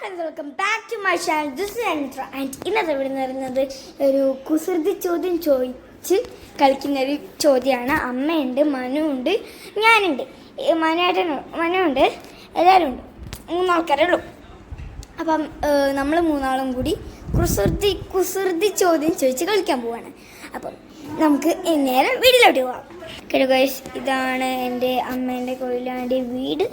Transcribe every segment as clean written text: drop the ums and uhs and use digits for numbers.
friends, welcome back to my channel. This is Anitra and ഇന്നത്തെ video എന്ന് പറയുന്നത് ഒരു കുസൃതി ചോദ്യം ചോദിച്ച് കളിക്കുന്ന ഒരു ചോദ്യമാണ്. അമ്മയുണ്ട്, മനുവുണ്ട്, ഞാനുണ്ട്, മനുവുണ്ട്, എല്ലാവരും ഉണ്ട്. 3 ആൾക്കാരേ ഉള്ളൂ. അപ്പം നമ്മൾ 3 ആളും കൂടി കുസൃതി ചോദ്യം ചോദിച്ച് കളിക്കാൻ പോവാണ്. അപ്പം നമുക്ക് നേരം വീട്ടിലോട്ട് പോവാം. കേട്ടോ ഗൈസ്, ഇതാണ് എൻ്റെ അമ്മേൻ്റെ കൊയിലാണ്ടി വീട്.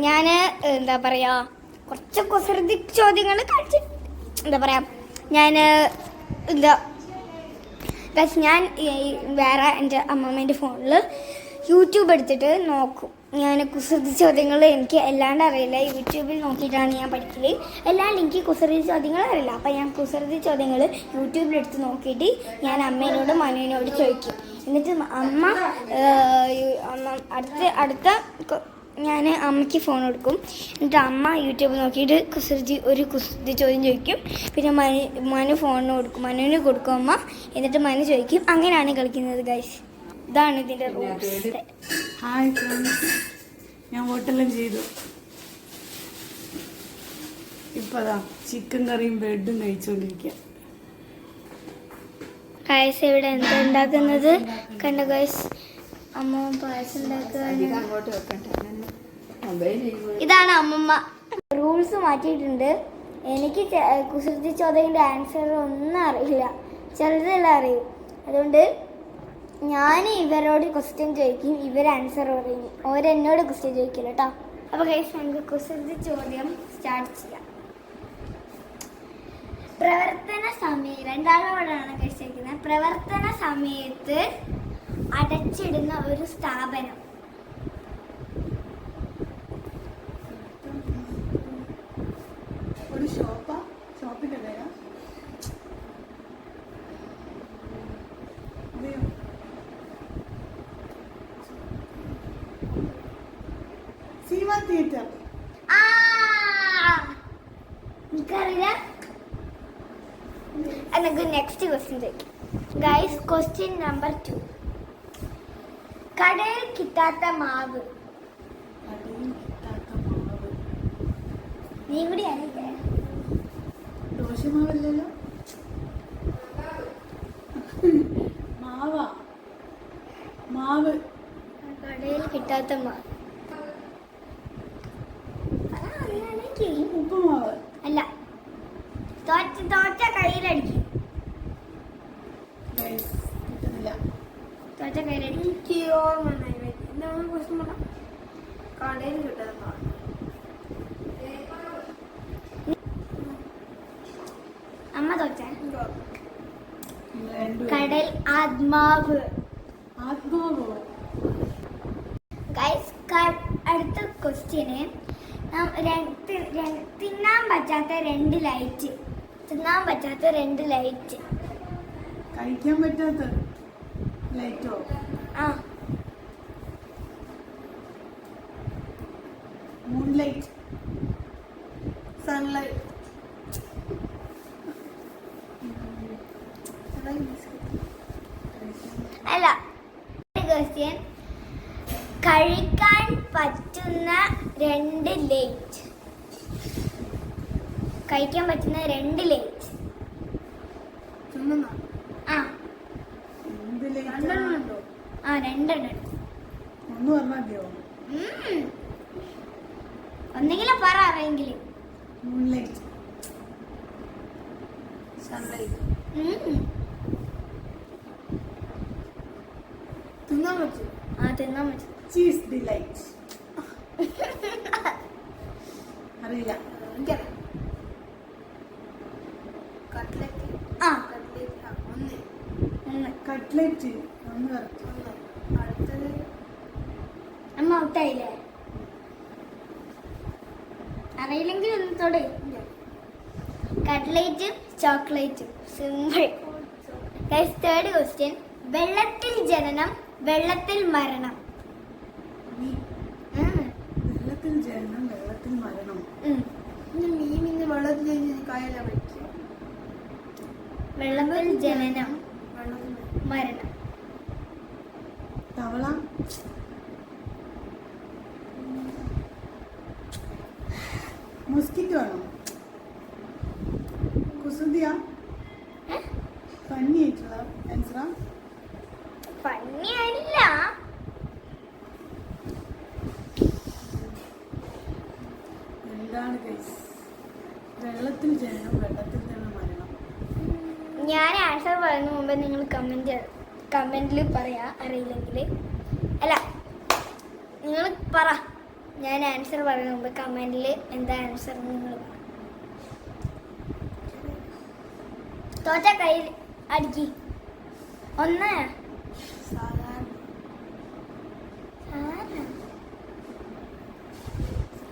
ഞാൻ എന്താ പറയുക, കുറച്ച് കുസൃതി ചോദ്യങ്ങൾ കളിച്ച് എന്താ പറയുക, ഞാൻ വേറെ എൻ്റെ അമ്മമ്മേൻ്റെ ഫോണിൽ യൂട്യൂബ് എടുത്തിട്ട് നോക്കും. ഞാൻ കുസൃതി ചോദ്യങ്ങൾ എനിക്ക് അല്ലാണ്ട് അറിയില്ല, യൂട്യൂബിൽ നോക്കിയിട്ടാണ് ഞാൻ പഠിക്കൽ. അല്ലാണ്ട് എനിക്ക് കുസൃതി ചോദ്യങ്ങൾ അറിയില്ല. അപ്പം ഞാൻ കുസൃതി ചോദ്യങ്ങൾ യൂട്യൂബിലെടുത്ത് നോക്കിയിട്ട് ഞാൻ അമ്മേനോട് മനുവിനോട് ചോദിക്കും. എന്നിട്ട് അമ്മ അടുത്ത ഞാൻ അമ്മയ്ക്ക് ഫോൺ കൊടുക്കും. എന്നിട്ട് അമ്മ യൂട്യൂബ് നോക്കിയിട്ട് കുസൃതി ചോദ്യം ചോദിക്കും. പിന്നെ മനു ഫോണിന് കൊടുക്കും, മനുവിന് കൊടുക്കും അമ്മ. എന്നിട്ട് മനു ചോദിക്കും. അങ്ങനെയാണ് കളിക്കുന്നത് ഗൈസ്. ഇതാണ് ഇതിൻ്റെ റൂൾസ്. ഹായ് ഫ്രണ്ട്സ്, ഞാൻ ഹോട്ടലെല്ലാം ചെയ്തു. ഇപ്പതാ ചിക്കൻ കറിയും ബ്രെഡും കഴിച്ചുകൊണ്ടിരിക്കുക. ഗൈസ്, ഇവിടെ എന്താ ഉണ്ടാക്കുന്നത് കണ്ട ഗൈസ്? അമ്മ പായസം ഉണ്ടാക്കുക. ഇതാണ് അമ്മമ്മ. റൂൾസ് മാറ്റിയിട്ടുണ്ട്. എനിക്ക് കുസൃതി ചോദ്യത്തിൻ്റെ ആൻസർ ഒന്നും അറിയില്ല, ചിലതെല്ലാം അറിയും. അതുകൊണ്ട് ഞാൻ ഇവരോട് ക്വസ്റ്റ്യൻ ചോദിക്കും, ഇവർ ആൻസർ പറയും. ഓരെന്നോട് ക്വസ്റ്റ്യൻ ചോദിക്കില്ല കേട്ടോ. അപ്പോൾ ഗൈസ്, നമുക്ക് കുസൃതി ചോദ്യം സ്റ്റാർട്ട് ചെയ്യാം. പ്രവർത്തന സമയം 2-ാമതാണ് കഴിച്ചിരിക്കുന്നത്. പ്രവർത്തന സമയത്ത് അടച്ചിടുന്ന ഒരു സ്ഥാപനം. ഒരു ഷോപ്പിന്റെ പേരാ? സീമ തിയേറ്റർ. എനിക്കറിയില്ല. എനിക്ക് നെക്സ്റ്റ് ക്വസ്റ്റ്യൻ ചോദിക്കും. Guys, question number 2. കടയിൽ കിട്ടാത്ത മാവ്. നീ കൂടിയാണ് ദോശമാവല്ലല്ലോ, മാവ്. കടയിൽ കിട്ടാത്ത മാവ് ഉപ്പുമാവ് അല്ല. തോറ്റ കയ്യിലടിക്കും. തോറ്റ കയ്യിലടിക്കും. കടയിൽ കിട്ടാത്ത അമ്മ തോറ്റ കടൽ ആത്മാവ്. ഗൈസ്, അടുത്ത ക്വസ്റ്റ്യന് തിന്നാൻ പറ്റാത്ത 2 ലൈറ്റ്. കഴിക്കാൻ പറ്റാത്ത ലൈറ്റോ? Moonlight, sunlight. അല്ല. ക്വസ്റ്റ്യൻ, കഴിക്കാൻ പറ്റുന്ന 2 ലൈറ്റ്. കഴിക്കാൻ പറ്റുന്ന 2 ലേറ്റ്. തിന്നുന്നോ? ആ എന്ത് late ആ? 2 ഉണ്ടോ? ആ 2 എടുത്തു. ഒന്ന് പറഞ്ഞാൽ മതിയോ? ഒന്നെങ്കിലും പറ ആരെങ്കിലും. Moonlight, sunlight. തിന്നാൻ പറ്റും. ആ തിന്നാൻ പറ്റും. Cheese delight. അറിയില്ല. എനിക്കറിയാം. കട്ട്ലറ്റ്. ആ കട്ട്ലറ്റ്. ആ, ഒന്ന്. ഒന്ന്. കട്ട്ലറ്റ് ഒന്ന് കറക്റ്റ്. ഒന്ന്. അടുത്തത് അമ്മ ഔട്ടായില്ലേ? അറിയില്ലെങ്കിൽ ഒന്നത്തോടെ. കട്ട്ലേറ്റും ചോക്ലേറ്റും സിമ്പിൾ. Third question. വെള്ളത്തിൽ ജനനം, വെള്ളത്തിൽ മരണം. വെള്ളത്തിൽ ജനനം, വെള്ളത്തിൽ മരണം. ഇന്ന് മീൻ ഇന്ന് വെള്ളത്തിൽ കായല വയ്ക്കുക. വെള്ളത്തിൽ ജനനം, വെള്ളത്തിൽ മരണം. തവള. മൊസ്കിറ്റോ ആണോ? കുസൃതിയാ? ഫണ്ണി ആയിട്ടുള്ള ആൻസറാ? പണിയല്ല. എന്താണ് ഗൈസ്? വെള്ളത്തിൽ ജനനം, വെള്ളത്തിൽ തന്നെ മരണം. ഞാൻ ആൻസർ പറയുന്ന മുമ്പ് നിങ്ങൾ കമന്റിൽ പറയാ അറിയില്ലെങ്കിൽ. അല്ല നിങ്ങൾ പറ. ഞാൻ ആൻസർ പറയുന്ന മുമ്പ് കമന്റിൽ എന്താ ആൻസർ നിങ്ങൾ പറ. തോറ്റ കയ്യിൽ അടിക്കി. 1. സാധാരണ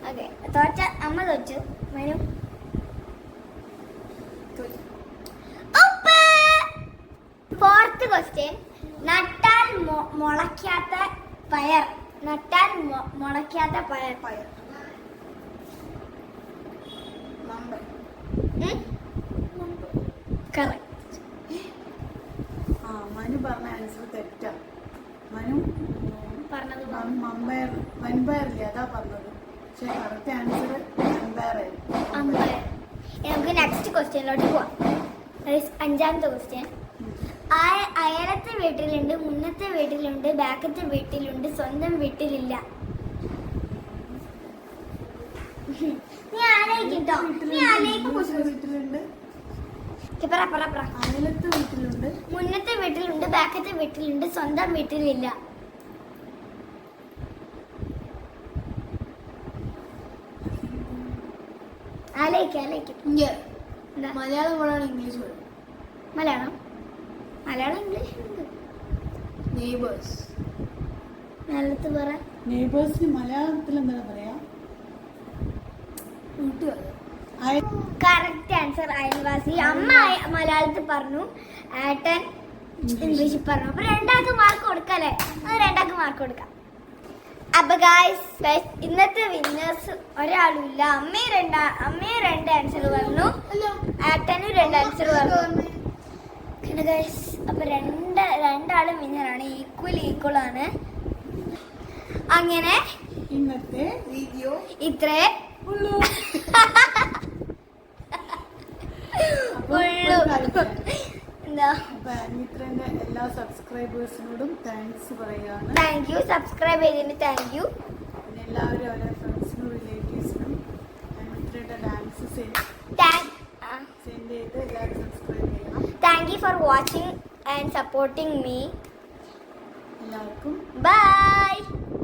ഓക്കെ. തോറ്റ അമ്മ തോറ്റു. Manu fourth question. നട്ടാൽ മുളയ്ക്കാത്ത പയർ. നട്ടാൽ മുളയ്ക്കാത്ത പയർ. പയർ. നമ്പർ. കറക്റ്റ്. ആ, മനു പറഞ്ഞ ആൻസർ തെറ്റാ. മനു പറഞ്ഞത് വൻപയറില്ലേ, അതാ പറഞ്ഞത്. പക്ഷെ കറക്റ്റ് ആൻസർ വൻപയറായിരുന്നു. അമ്പയർ. നമുക്ക് നെക്സ്റ്റ് ക്വസ്റ്റ്യനിലോട്ട് പോവാം. 5ാമത്തെ ക്വസ്റ്റ്യൻ. അയലത്തെ വീട്ടിലുണ്ട്, മുന്നത്തെ വീട്ടിലുണ്ട്, ബാക്കത്തെ വീട്ടിലുണ്ട്, സ്വന്തം വീട്ടിലില്ല. നീ ആലോചിക്കട്ടോ. നീ ആലോചിക്കും. വീട്ടിലുണ്ട്, പറ. അയലത്തെ വീട്ടിലുണ്ട്, മുന്നത്തെ വീട്ടിലുണ്ട്, ബാക്കത്തെ വീട്ടിലുണ്ട്, സ്വന്തം വീട്ടിലില്ല. ആലോചിക്കും. എന്താ? മലയാളം വേണം, ഇംഗ്ലീഷ് വേണം. മലയാളം ഇംഗ്ലീഷ് ഉണ്ട്. നെയ്ബേഴ്സ്. മലയാളത്തിൽ പറ. നെയ്ബേഴ്സിന് മലയാളത്തിൽ എന്താ പറയാ? കൂട്ടുകാർ. കറക്റ്റ് ആൻസർ അയൽവാസി. അമ്മ മലയാളത്തിൽ പറഞ്ഞു, ഏട്ടൻ ഇംഗ്ലീഷിൽ പറഞ്ഞു. അപ്പൊ 2 മാർക്ക് കൊടുക്കല്ലേ? അത് 2 മാർക്ക് കൊടുക്കാം. അപ്പൊ ഗായ്സ്, ഇന്നത്തെ വിന്നേഴ്സ് ഒരാളും ഇല്ല. അമ്മയും 2 ആൻസർ പറഞ്ഞു, ഏട്ടനും 2 ആൻസർ പറഞ്ഞു. ഗൈസ്, അപ്പൊ രണ്ടാളും വിന്നറാണ്. ഈക്വൽ ആണ്. അങ്ങനെ ഇന്നത്തെ വീഡിയോ ഇത്രേ ഉള്ളൂ. എന്താ? അപ്പൊ അനിത്രന്റെ എല്ലാ സബ്സ്ക്രൈബേഴ്സിനോടും താങ്ക്സ് പറയാണ്. Thank you. സബ്സ്ക്രൈബ് ചെയ്തതിന് താങ്ക് യു. പിന്നെ എല്ലാവരും അവരുടെ ഫ്രണ്ട്സിനും റിലേറ്റീവ്സിനും അനിത്രയുടെ ഡാൻസ് സെൻഡ് ചെയ്ത് എല്ലാവരും സബ്സ്ക്രൈബ് ചെയ്യണം. Thank you for watching and supporting me. എല്ലാവർക്കും ബൈ.